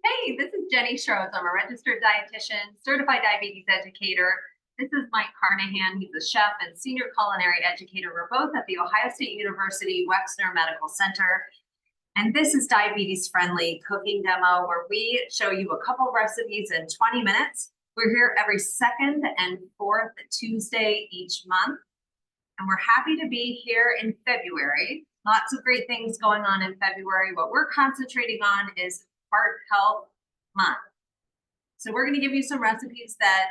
Hey, this is Jenny Shrodes. I'm a registered dietitian, certified diabetes educator. This is Mike Carnahan. He's a chef and senior culinary educator. We're both at the Ohio State University Wexner Medical Center. And this is Diabetes Friendly Cooking Demo, where we show you a couple recipes in 20 minutes. We're here every second and fourth Tuesday each month. And we're happy to be here in February. Lots of great things going on in February. What we're concentrating on is Heart Health Month. So we're going to give you some recipes that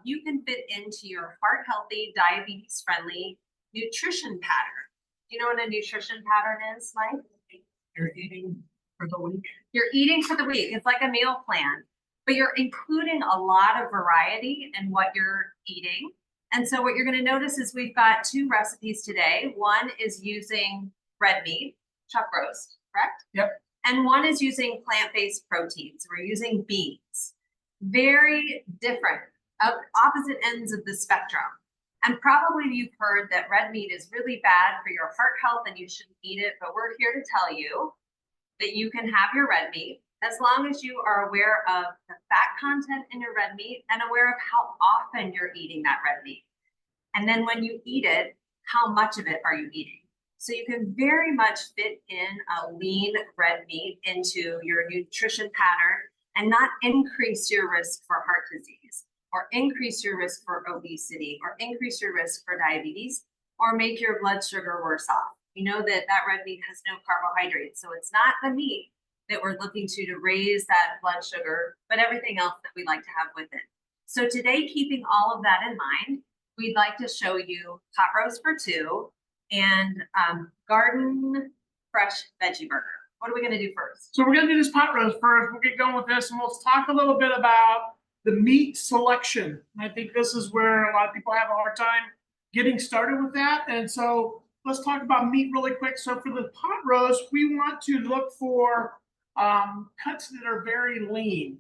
you can fit into your heart healthy, diabetes friendly nutrition pattern. Do you know what a nutrition pattern is, Mike? You're eating for the week. You're eating for the week. It's like a meal plan, but you're including a lot of variety in what you're eating. And so what you're going to notice is we've got two recipes today. One is using red meat, chuck roast, correct? Yep. And one is using plant-based proteins. We're using beans. Very different, opposite ends of the spectrum. And probably you've heard that red meat is really bad for your heart health and you shouldn't eat it, but we're here to tell you that you can have your red meat as long as you are aware of the fat content in your red meat and aware of how often you're eating that red meat. And then when you eat it, how much of it are you eating? So you can very much fit in a lean red meat into your nutrition pattern and not increase your risk for heart disease or increase your risk for obesity or increase your risk for diabetes or make your blood sugar worse off. You know that red meat has no carbohydrates. So it's not the meat that we're looking to raise that blood sugar, but everything else that we like to have with it. So today, keeping all of that in mind, we'd like to show you pot roast for two and garden fresh veggie burger. What are we going to do first? So we're going to do this pot roast first. We'll get going with this, and we'll talk a little bit about the meat selection. I think this is where a lot of people have a hard time getting started with that. And so let's talk about meat really quick. So for the pot roast, we want to look for cuts that are very lean.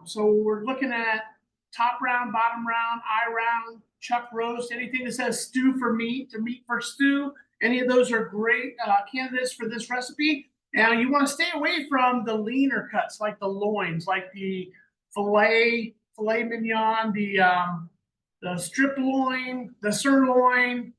So we're looking at top round, bottom round, eye round, chuck roast, anything that says stew for meat or meat for stew. Any of those are great candidates for this recipe. Now you want to stay away from the leaner cuts like the loins, like the filet mignon, the strip loin, the sirloin,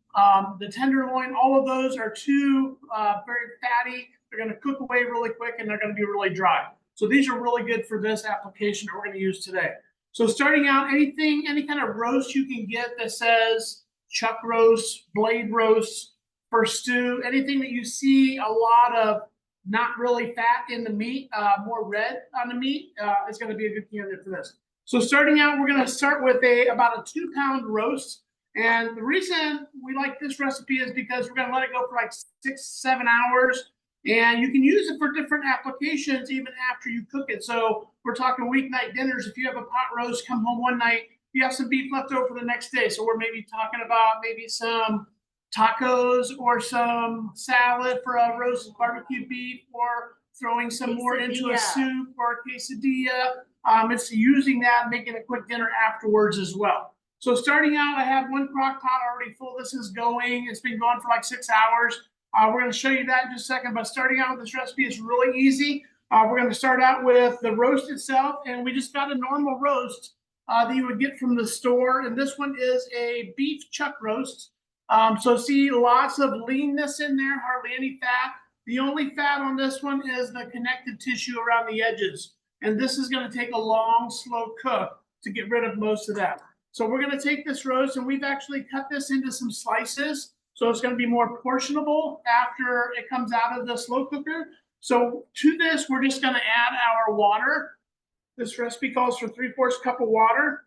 the tenderloin. All of those are too very fatty. They're going to cook away really quick and they're going to be really dry. So these are really good for this application that we're going to use today. So starting out, any kind of roast you can get that says chuck roast, blade roast, for stew, anything that you see a lot of not really fat in the meat, more red on the meat, is going to be a good candidate for this. So starting out, we're going to start with about a 2-pound roast. And the reason we like this recipe is because we're going to let it go for like 6-7 hours. And you can use it for different applications even after you cook it. So we're talking weeknight dinners. If you have a pot roast, come home one night, you have some beef left over for the next day. So we're maybe talking about maybe some tacos or some salad for a roast barbecue beef, or throwing some more into a soup or a quesadilla. It's using that, making a quick dinner afterwards as well. So starting out, I have one crock pot already full. This is going. It's been going for like 6 hours. We're going to show you that in just a second, but starting out with this recipe is really easy. We're going to start out with the roast itself, and we just got a normal roast that you would get from the store, and this one is a beef chuck roast. So see lots of leanness in there, hardly any fat. The only fat on this one is the connective tissue around the edges, and this is going to take a long, slow cook to get rid of most of that. So we're going to take this roast, and we've actually cut this into some slices. So it's going to be more portionable after it comes out of the slow cooker. So to this, we're just going to add our water. This recipe calls for 3/4 cup of water.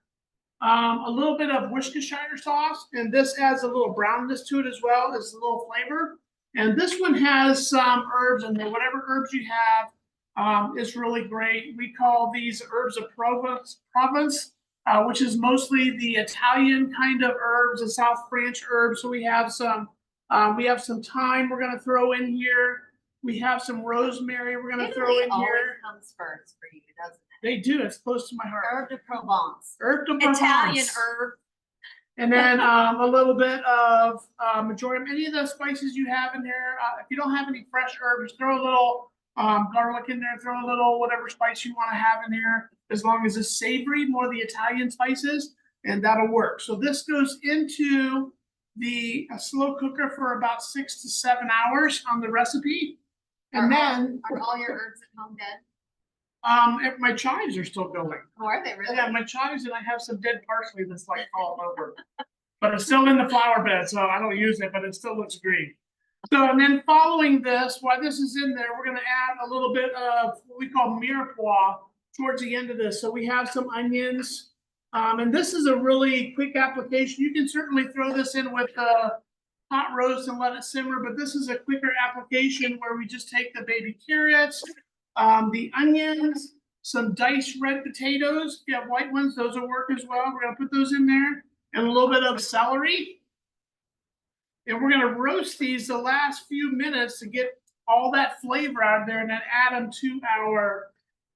A little bit of Worcestershire sauce, and this adds a little brownness to it as well as a little flavor. And this one has some herbs in there. Whatever herbs you have is really great. We call these herbs of Provence, which is mostly the Italian kind of herbs, the South Branch herbs. So we have some thyme we're going to throw in here. We have some rosemary we're going to throw in here. Comes first for you, doesn't it? They do. It's close to my heart. Herb de Provence. Herb de Provence. Italian herb. And then a little bit of majority, any of the spices you have in there. If you don't have any fresh herbs, throw a little garlic in there, throw a little whatever spice you want to have in there, as long as it's savory, more the Italian spices, and that'll work. So this goes into the slow cooker for about 6 to 7 hours on the recipe. And then Are all your herbs at home dead? my chives are still going. Oh, are they really? Yeah, my chives, and I have some dead parsley that's like all over. But it's still in the flower bed, so I don't use it, but it still looks green. So, and then following this, while this is in there, we're gonna add a little bit of what we call mirepoix towards the end of this. So we have some onions. And this is a really quick application. You can certainly throw this in with hot roast and let it simmer, but this is a quicker application where we just take the baby carrots, the onions, some diced red potatoes. If you have white ones, those will work as well. We're gonna put those in there, and a little bit of celery. And we're gonna roast these the last few minutes to get all that flavor out of there, and then add them to our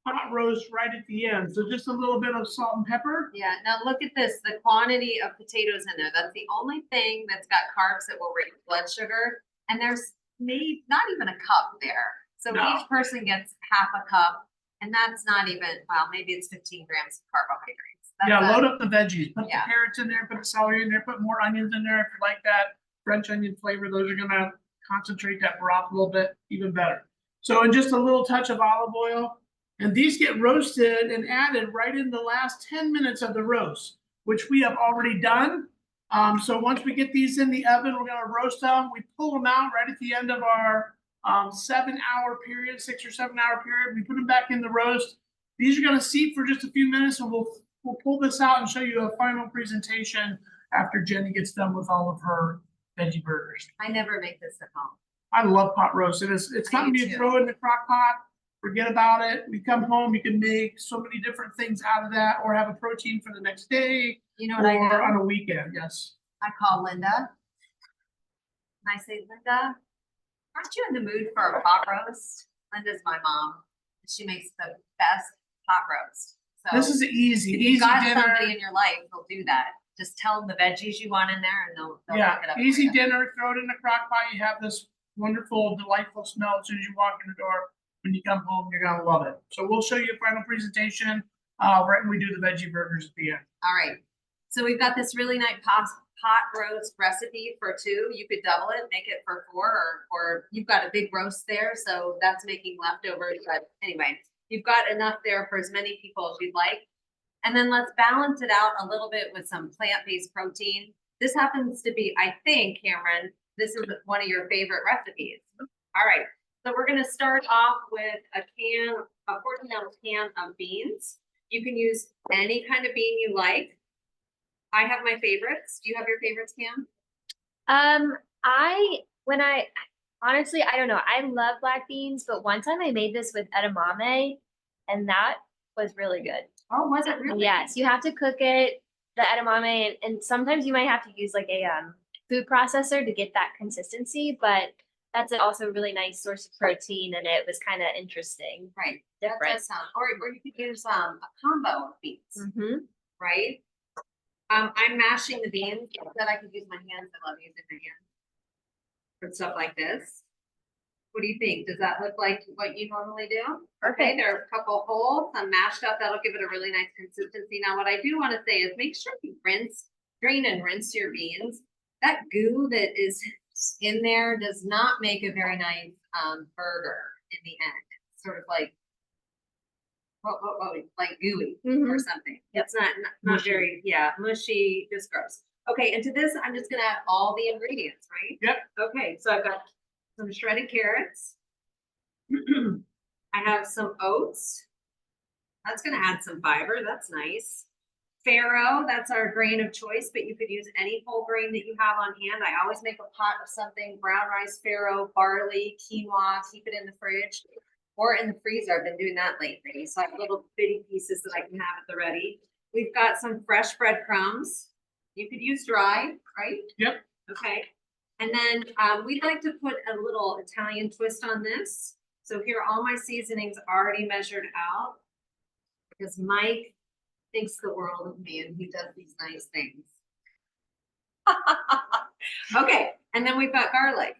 hot roast right at the end. So just a little bit of salt and pepper. Yeah, now look at this, the quantity of potatoes in there. That's the only thing that's got carbs that will raise blood sugar. And there's maybe not even a cup there. So No. each person gets half a cup, and that's not even, well, maybe it's 15 grams of carbohydrates. That's Yeah, a- load up the veggies. Put Yeah. the carrots in there, put the celery in there, put more onions in there if you like that French onion flavor. Those are gonna concentrate that broth a little bit even better. So, and just a little touch of olive oil. And these get roasted and added right in the last 10 minutes of the roast, which we have already done. So once we get these in the oven, we're gonna roast them. We pull them out right at the end of our 7-hour period, 6 or 7 hour period. We put them back in the roast. These are gonna seat for just a few minutes, and we'll pull this out and show you a final presentation after Jenny gets done with all of her veggie burgers. I never make this at home. I love pot roast. It's I something do you too. throw in the crock pot, forget about it. We come home, you can make so many different things out of that, or have a protein for the next day, You know what I or do? on a weekend. Yes. I call Linda. And I say, Linda, aren't you in the mood for a pot roast? Linda's my mom. She makes the best pot roast. So This is easy, if easy you've got dinner. somebody in your life who'll do that, just tell them the veggies you want in there, and they'll Yeah, pick it up. easy for you. dinner. Throw it in the crock pot. You have this wonderful, delightful smell as soon as you walk in the door. When you come home, you're gonna love it. So we'll show you a final presentation right when we do the veggie burgers at the end. All right. So we've got this really nice pot roast recipe for 2. You could double it, make it for 4, or you've got a big roast there, so that's making leftovers. But anyway, you've got enough there for as many people as you'd like. And then let's balance it out a little bit with some plant-based protein. This happens to be, I think, Cameron, this is one of your favorite recipes. All right. So we're gonna start off with a 14-ounce can of beans. You can use any kind of bean you like. I have my favorites. Do you have your favorites, Cam? Honestly, I don't know. I love black beans, but one time I made this with edamame, and that was really good. Oh, was it really? Yes, you have to cook it, the edamame, and sometimes you might have to use like a food processor to get that consistency, but that's also a really nice source of protein, and it was kind of interesting. Right. Different. That does sound, or you could use a combo of beans, Mm-hmm. right? I'm mashing the beans, but I could use my hands. I love using my hands for stuff like this. What do you think? Does that look like what you normally do? Okay, there are a couple holes, some mashed up. That'll give it a really nice consistency. Now, what I do want to say is make sure you drain and rinse your beans. That goo that is in there does not make a very nice burger in the end. It's sort of like like gooey or something. It's not Mushy. very, mushy, just gross. Okay, and to this, I'm just gonna add all the ingredients, right? Yep. Okay, so I've got some shredded carrots. I have some oats. That's gonna add some fiber, that's nice. Farro, that's our grain of choice, but you could use any whole grain that you have on hand. I always make a pot of something, brown rice, farro, barley, quinoa, keep it in the fridge or in the freezer. I've been doing that lately. So I have little bitty pieces that I can have at the ready. We've got some fresh breadcrumbs. You could use dry, right? Yep. Okay. And then we'd like to put a little Italian twist on this. So here are all my seasonings already measured out because Mike thinks the world of me and he does these nice things. Okay, and then we've got garlic,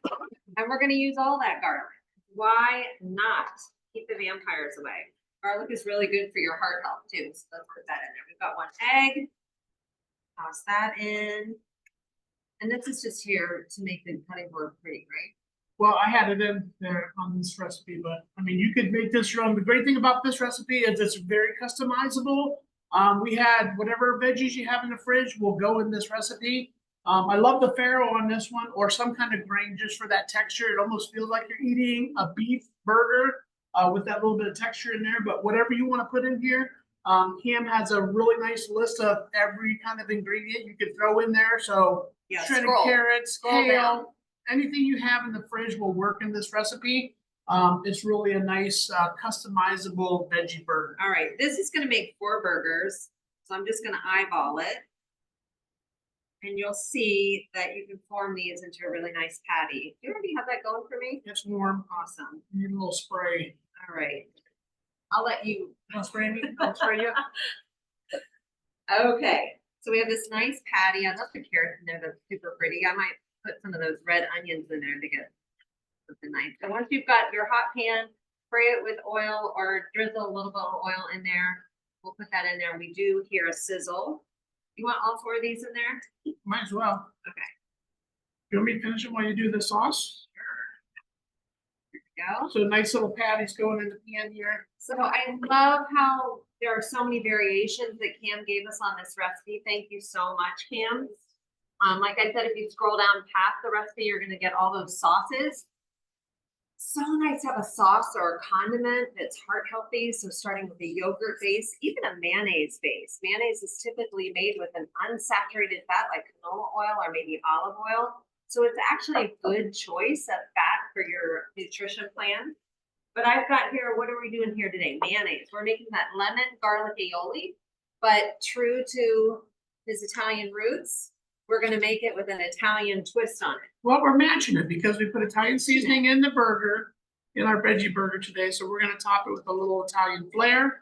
and we're gonna use all that garlic. why not? Keep the vampires away. Garlic is really good for your heart health too, so let's put that in there. We've got 1 egg. Toss that in. And this is just here to make the cutting board pretty, right? Well, I had it in there on this recipe, but I mean, you could make this your own. The great thing about this recipe is it's very customizable. We had whatever veggies you have in the fridge will go in this recipe. I love the farro on this one, or some kind of grain just for that texture. It almost feels like you're eating a beef burger with that little bit of texture in there. But whatever you want to put in here, Cam has a really nice list of every kind of ingredient you could throw in there. So Yeah, shredded scroll. carrots, Scroll down. kale, anything you have in the fridge will work in this recipe. It's really a nice customizable veggie burger. All right, this is gonna make 4 burgers. So I'm just gonna eyeball it. And you'll see that you can form these into a really nice patty. Do you already have that going for me? It's warm. Awesome. You need a little spray. All right. I'll let you. Want to spray me? I'll spray you. Okay, so we have this nice patty. I love the carrots in there. That's super pretty. I might put some of those red onions in there to get something nice. So once you've got your hot pan, spray it with oil or drizzle a little bit of oil in there. We'll put that in there. We do hear a sizzle. You want all 4 of these in there? Might as well. Okay. You want me to finish it while you do the sauce? Here we go. So nice little patties going in the pan here. So I love how there are so many variations that Cam gave us on this recipe. Thank you so much, Cam. Like I said, if you scroll down past the recipe, you're gonna get all those sauces. So nice to have a sauce or a condiment that's heart healthy. So starting with a yogurt base, even a mayonnaise base. Mayonnaise is typically made with an unsaturated fat like canola oil or maybe olive oil. So it's actually a good choice of fat for your nutrition plan. But I've got here, what are we doing here today? Mayonnaise. We're making that lemon garlic aioli, but true to his Italian roots, we're gonna make it with an Italian twist on it. Well, we're matching it because we put Italian seasoning in the burger, in our veggie burger today. So we're gonna top it with a little Italian flair,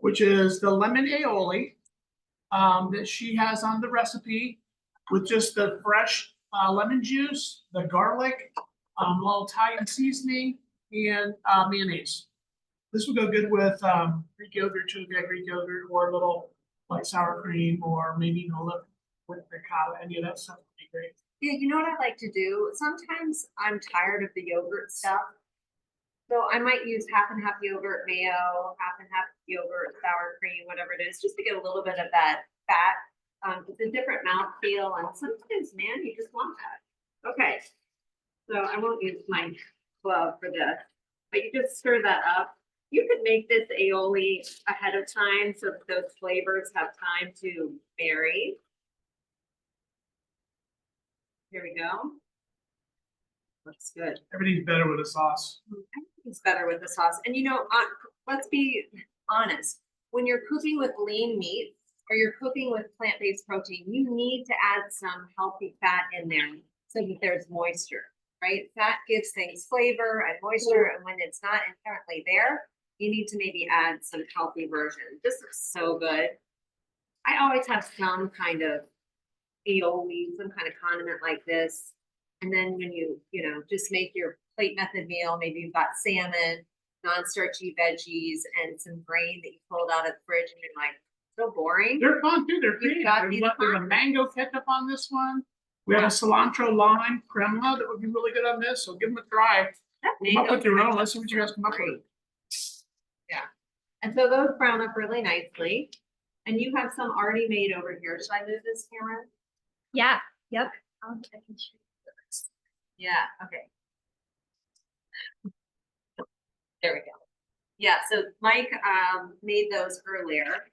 which is the lemon aioli that she has on the recipe with just the fresh lemon juice, the garlic, little Italian seasoning, and mayonnaise. This would go good with Greek yogurt too, if you have Greek yogurt, or a little like sour cream, or maybe with ricotta. Any of that stuff would be great. Yeah, you know what I like to do? Sometimes I'm tired of the yogurt stuff. So I might use half and half yogurt mayo, half and half yogurt, sour cream, whatever it is, just to get a little bit of that fat. It's a different mouthfeel, and sometimes, man, you just want that. Okay, so I won't use my glove for this, but you just stir that up. You could make this aioli ahead of time so that those flavors have time to marry. Here we go. Looks good. Everything's better with a sauce. It's better with the sauce. And you know, let's be honest. When you're cooking with lean meat or you're cooking with plant-based protein, you need to add some healthy fat in there so that there's moisture, right? Fat gives things flavor and moisture, and when it's not inherently there, you need to maybe add some healthy version. This looks so good. I always have some kind of aioli, some kind of condiment like this. And then when you just make your plate method meal, maybe you've got salmon, non-starchy veggies, and some grain that you pulled out of the fridge, and you're like, so boring. They're fun too. They're creative. There's a mango ketchup on this one. We have a cilantro lime crema that would be really good on this. So give them a try. Come up with your own. Let's see what you guys come up with. Yeah. And so those brown up really nicely. And you have some already made over here. Should I move this, Cameron? Yeah, yep. I can show you. Yeah, okay. There we go. Yeah, so Mike made those earlier.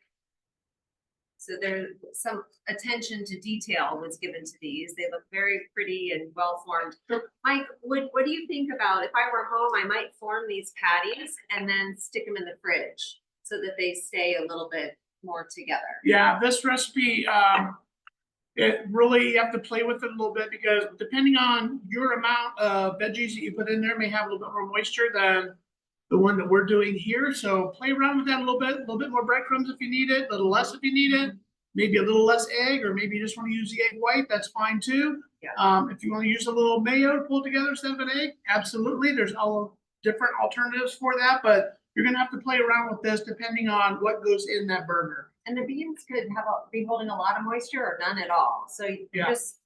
So there's some attention to detail was given to these. They look very pretty and well formed. Mike, what do you think about if I were home, I might form these patties and then stick them in the fridge so that they stay a little bit more together? Yeah, this recipe, it really, you have to play with it a little bit because depending on your amount of veggies that you put in there may have a little bit more moisture than the one that we're doing here. So play around with that a little bit more breadcrumbs if you need it, a little less if you need it, maybe a little less egg, or maybe you just want to use the egg white, that's fine too. Yeah. If you want to use a little mayo to pull it together instead of an egg, absolutely. There's all different alternatives for that, but you're gonna have to play around with this depending on what goes in that burger. And the beans could be holding a lot of moisture or none at all. So you Yeah. just,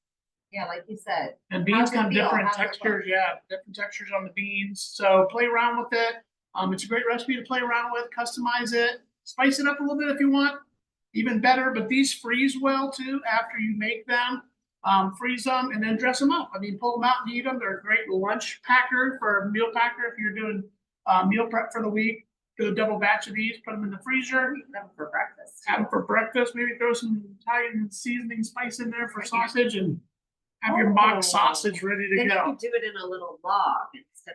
yeah, like you said. And beans How's it come feel? different How's it look? textures, yeah, different textures on the beans. So play around with it. It's a great recipe to play around with, customize it, spice it up a little bit if you want, even better. But these freeze well too after you make them. Freeze them and then dress them up. I mean, pull them out and eat them. They're a great lunch packer for meal packer if you're doing meal prep for the week. Do a double batch of these, put them in the freezer. Eat them for breakfast. Have them for breakfast. Maybe throw some Italian seasoning spice in there for sausage and have your mock sausage ready to Then you go. can do it in a little log instead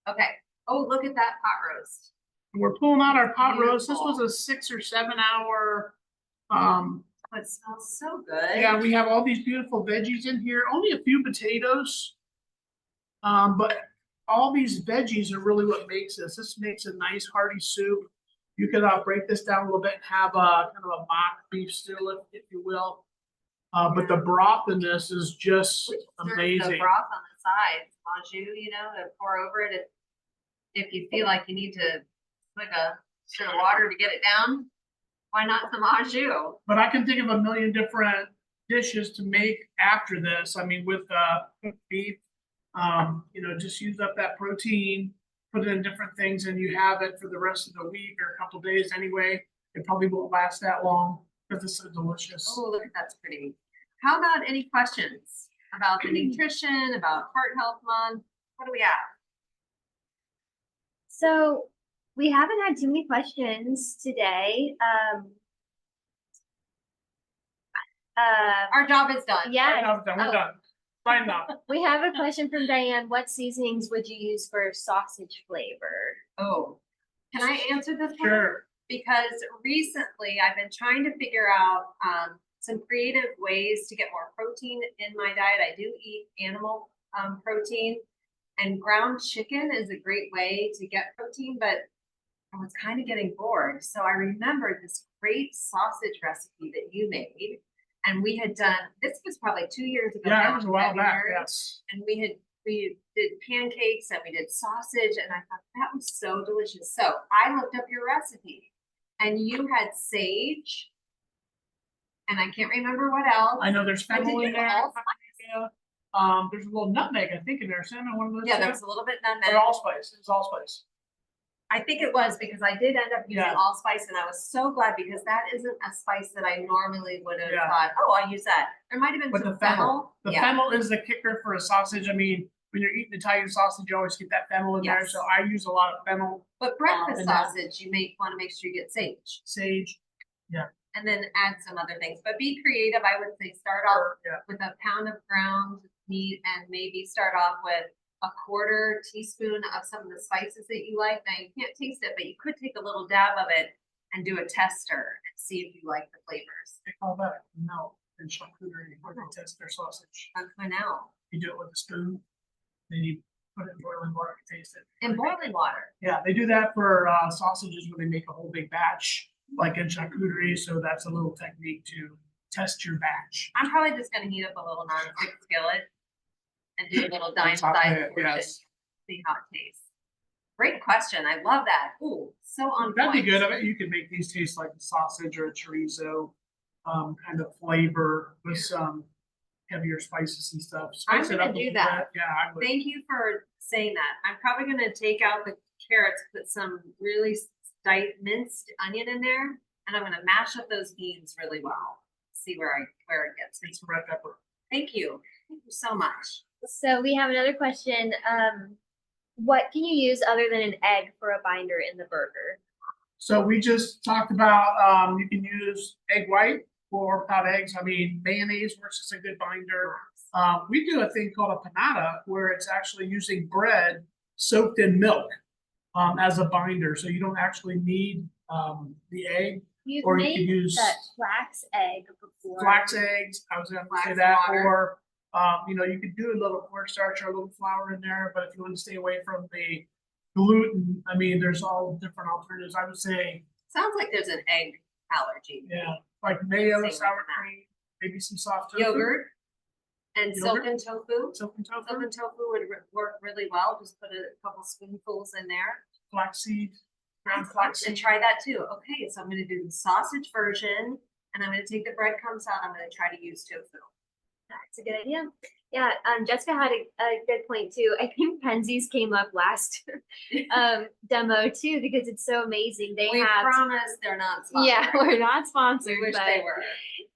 of. Okay. Oh, look at that pot roast. We're pulling out our pot roast. This Beautiful. was a 6 or 7 hour. It smells so good. Yeah, we have all these beautiful veggies in here. Only a few potatoes. But all these veggies are really what makes this. This makes a nice hearty soup. You could break this down a little bit and have a kind of a mock beef stew, if you will. But the broth in this is just Serve the amazing. broth on the side, au jus, you know, to pour over it. If you feel like you need to put a bit of water to get it down, why not some au jus? But I can think of a million different dishes to make after this. I mean, with cooked beef, you know, just use up that protein, put it in different things, and you have it for the rest of the week or a couple days anyway. It probably won't last that long because it's so delicious. Oh, look, that's pretty. How about any questions about the nutrition, about Heart Health Month? What do we have? So we haven't had too many questions today. Our job is done. Yeah, We're done. Sign off. we have a question from Diane. What seasonings would you use for sausage flavor? Oh, can I answer this one? Sure. Because recently I've been trying to figure out some creative ways to get more protein in my diet. I do eat animal protein, and ground chicken is a great way to get protein, but I was kind of getting bored. So I remembered this great sausage recipe that you made. And we had done, this was probably 2 years ago. Yeah, now, it was a while back, February. yes. And we did pancakes and we did sausage, and I thought that was so delicious. So I looked up your recipe, and you had sage, and I can't remember what else. I know there's But did fennel you in there. allspice? Yeah. There's a little nutmeg, I think, in there. Cinnamon, one of those. Yeah, there was a little bit nutmeg. They're allspice. It's allspice. I think it was because I did end up using Yeah. allspice, and I was so glad because that isn't a spice that I normally would have Yeah. thought, oh, I'll use that. There might have been But some the fennel, fennel. the fennel is the kicker for a sausage. I mean, when you're eating Italian sausage, you always get that fennel in there. Yes. So I use a lot of fennel, But breakfast and that- sausage, you may want to make sure you get sage sage. and then add some other things. But be creative. I would say start off Yeah. with a pound of ground meat and maybe start off with a 1/4 teaspoon of some of the spices that you like. Now you can't taste it, but you could take a little dab of it and do a tester and see if you like the flavors. They call that no in charcuterie where they test their sausage. That's now. You do it with a spoon, then you put it in boiling water to taste it. In boiling water. Yeah, they do that for sausages when they make a whole big batch, like in charcuterie. So that's a little technique to test your batch. I'm probably just gonna heat up a little non-stick skillet and do a little dime On top of size it, portion, yes. see how it tastes. Great question. I love that. Ooh, so on That'd be point. good. I mean, you could make these taste like a sausage or a chorizo kind of flavor with some heavier spices and stuff. I'm Spice it gonna up a do little that. bit. Yeah, I would. Thank you for saying that. I'm probably gonna take out the carrots, put some really minced onion in there, and I'm gonna mash up those beans really well. See where it gets me. It's red pepper. Thank you. Thank you so much. So we have another question. What can you use other than an egg for a binder in the burger? So we just talked about you can use egg white or without eggs. I mean, mayonnaise works as a good binder. We do a thing called a panada where it's actually using bread soaked in milk as a binder. So you don't actually need the egg. You've Or you made could use that flax egg before. Flax eggs, I was gonna say Flax that, water. or you know, you could do a little cornstarch or a little flour in there, but if you want to stay away from the gluten, I mean, there's all different alternatives. I would say, Sounds like there's an egg allergy. yeah, like mayo, Same sour with that. cream, maybe some soft tofu. Yogurt And Yogurt? silken tofu. Silken tofu, Silken tofu would work really well. Just put a couple spoonfuls in there. flaxseed, ground And flaxseed. try that too. Okay, so I'm gonna do the sausage version and I'm gonna take the breadcrumbs out. I'm gonna try to use tofu. That's a good idea. Yeah, Jessica had a good point too. I think Penzies came up last demo too because it's so amazing. They We have promise they're not sponsored. yeah, we're not sponsored, We wish but they were.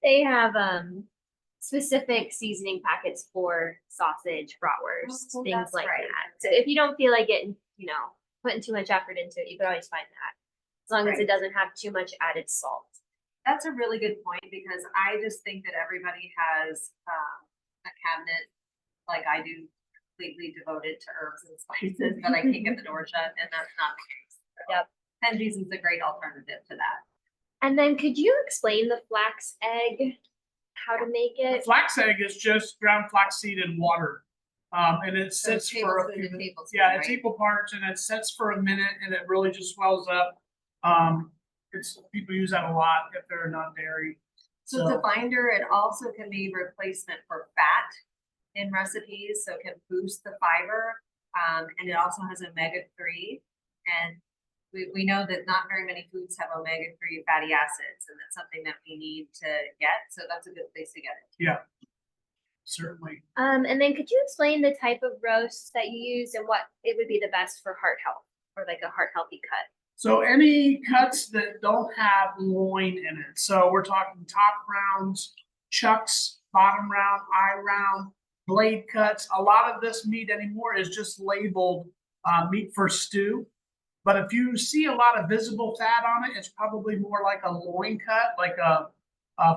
they have specific seasoning packets for sausage, bratwurst, Oh, things that's like right. that. So if you don't feel like getting, putting too much effort into it, you can always find that. As long as Right. it doesn't have too much added salt. That's a really good point because I just think that everybody has a cabinet like I do, completely devoted to herbs and spices, but I can't get the door shut, and that's not the case. So Yep. Penzies is a great alternative to that. And then could you explain the flax egg, how to make The it? flax egg is just ground flaxseed and water. And it So sits for a tablespoon few to minutes. tablespoon, Yeah, it's right? equal parts and it sits for a minute and it really just swells up. People use that a lot if they're not dairy. So it's a binder. It also can be replacement for fat in recipes, so it can boost the fiber. And it also has omega-3. And we know that not very many foods have omega-3 fatty acids, and that's something that we need to get. So that's a good place to get it. Yeah, certainly. And then could you explain the type of roast that you use and what it would be the best for heart health or like a heart healthy cut? So any cuts that don't have loin in it. So we're talking top rounds, chucks, bottom round, eye round, blade cuts. A lot of this meat anymore is just labeled meat for stew. But if you see a lot of visible fat on it, it's probably more like a loin cut, like a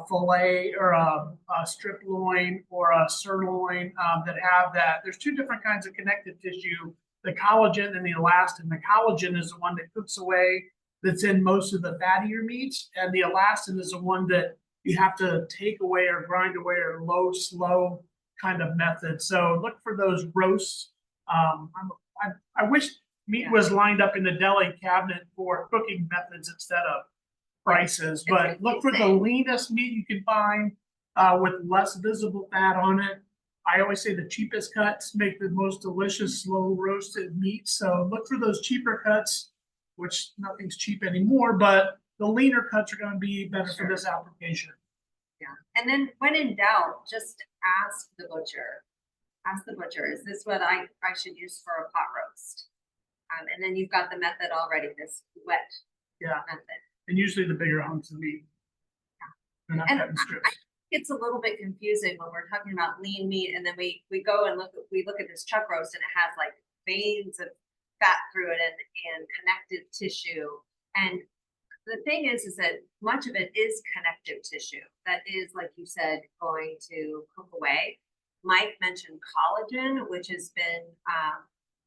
fillet or a strip loin or a sirloin that have that. There's two different kinds of connective tissue, the collagen and the elastin. The collagen is the one that cooks away, that's in most of the fattier meats, and the elastin is the one that you have to take away or grind away or slow kind of method. So look for those roasts. I wish meat was lined up in the deli cabinet for cooking methods instead of prices, but look for the leanest meat you can find with less visible fat on it. I always say the cheapest cuts make the most delicious slow roasted meat. So look for those cheaper cuts, which nothing's cheap anymore, but the leaner cuts are going to be better for this application. Yeah. And then when in doubt, just ask the butcher. Ask the butcher, is this what I should use for a pot roast? And then you've got the method already, this wet method. And usually the bigger hunks of meat. They're not cut in strips. It's a little bit confusing when we're talking about lean meat, and then we go and look at this chuck roast, and it has like veins of fat through it and connective tissue. And the thing is that much of it is connective tissue that is, like you said, going to cook away. Mike mentioned collagen, which has been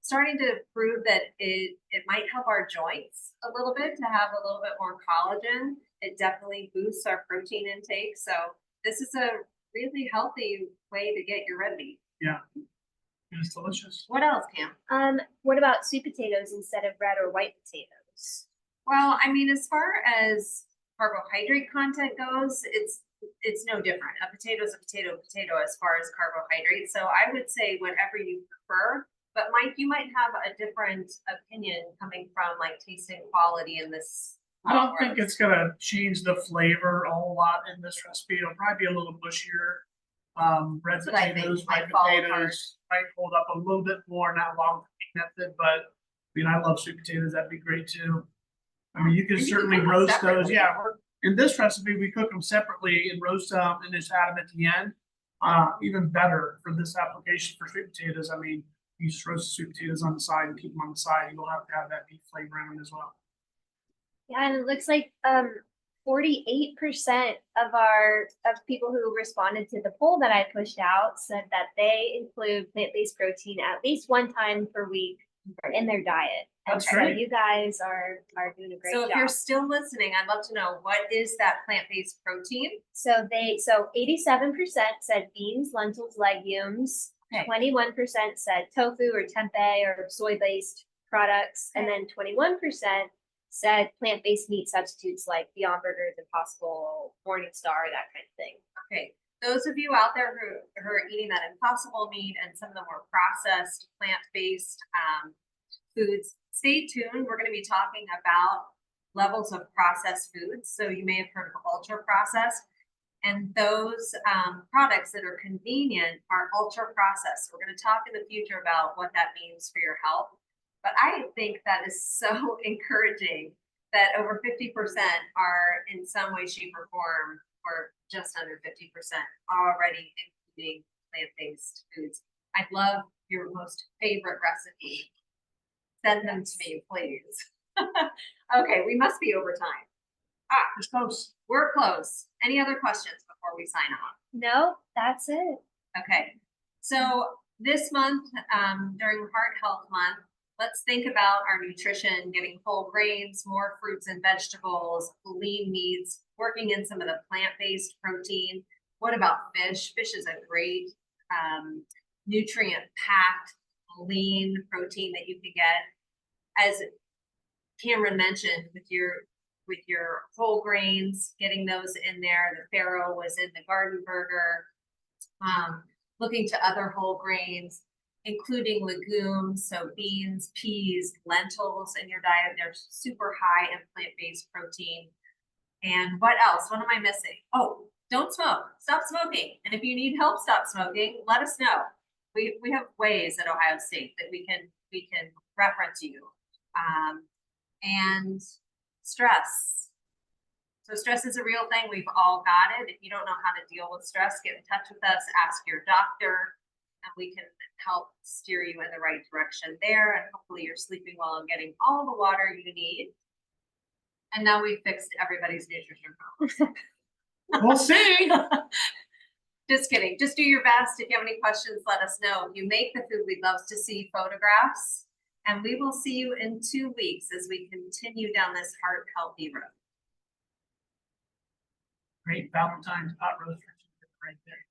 starting to prove that it might help our joints a little bit to have a little bit more collagen. It definitely boosts our protein intake. So this is a really healthy way to get your red meat. Yeah, it's delicious. What else, Cam? What about sweet potatoes instead of red or white potatoes? Well, I mean, as far as carbohydrate content goes, it's no different. A potato is a potato as far as carbohydrates. So I would say whatever you prefer. But Mike, you might have a different opinion coming from like taste and quality in this. I don't think it's gonna change the flavor a whole lot in this recipe. It'll probably be a little bushier. Red potatoes, white potatoes might hold up a little bit more, not long method, but I mean, I love sweet potatoes. That'd be great too. I mean, you can certainly roast those. Yeah, in this recipe, we cook them separately and roast them and just add them at the end. Even better for this application for sweet potatoes. I mean, you just roast the sweet potatoes on the side and keep them on the side. You'll have to have that beef flavor in them as well. Yeah, and it looks like 48% of people who responded to the poll that I pushed out said that they include plant-based protein at least one time per week in their diet. That's so great. you guys are doing a great job. So if you're still listening, I'd love to know, what is that plant-based protein? So 87% said beans, lentils, legumes. 21% said tofu or tempeh or soy-based products, and then 21% said plant-based meat substitutes like Beyond Burgers, Impossible, Morningstar, that kind of thing. Okay, those of you out there who are eating that impossible meat and some of the more processed plant-based foods, stay tuned. We're going to be talking about levels of processed foods. So you may have heard of ultra processed, and those products that are convenient are ultra processed. We're going to talk in the future about what that means for your health. But I think that is so encouraging that over 50% are in some way, shape, or form, or just under 50% already including plant-based foods. I'd love your most favorite recipe. Send them to me, please. Okay, we must be over time. It's close. We're close. Any other questions before we sign off? No, that's it. Okay, so this month, during Heart Health Month, let's think about our nutrition, getting whole grains, more fruits and vegetables, lean meats, working in some of the plant-based protein. What about fish? Fish is a great nutrient-packed, lean protein that you can get. As Cameron mentioned, with your whole grains, getting those in there. The farro was in the garden burger. Looking to other whole grains, including legumes, so beans, peas, lentils in your diet. They're super high in plant-based protein. And what else? What am I missing? Oh, don't smoke. Stop smoking. And if you need help stop smoking, let us know. We have ways at Ohio State that we can reference you. And stress. So stress is a real thing. We've all got it. If you don't know how to deal with stress, get in touch with us, ask your doctor, and we can help steer you in the right direction there. And hopefully you're sleeping well and getting all the water you need. And now we've fixed everybody's nutrition problems. We'll see. Just kidding. Just do your best. If you have any questions, let us know. If you make the food, we'd love to see photographs. And we will see you in 2 weeks as we continue down this heart healthy road. Great Valentine's pot roast right there.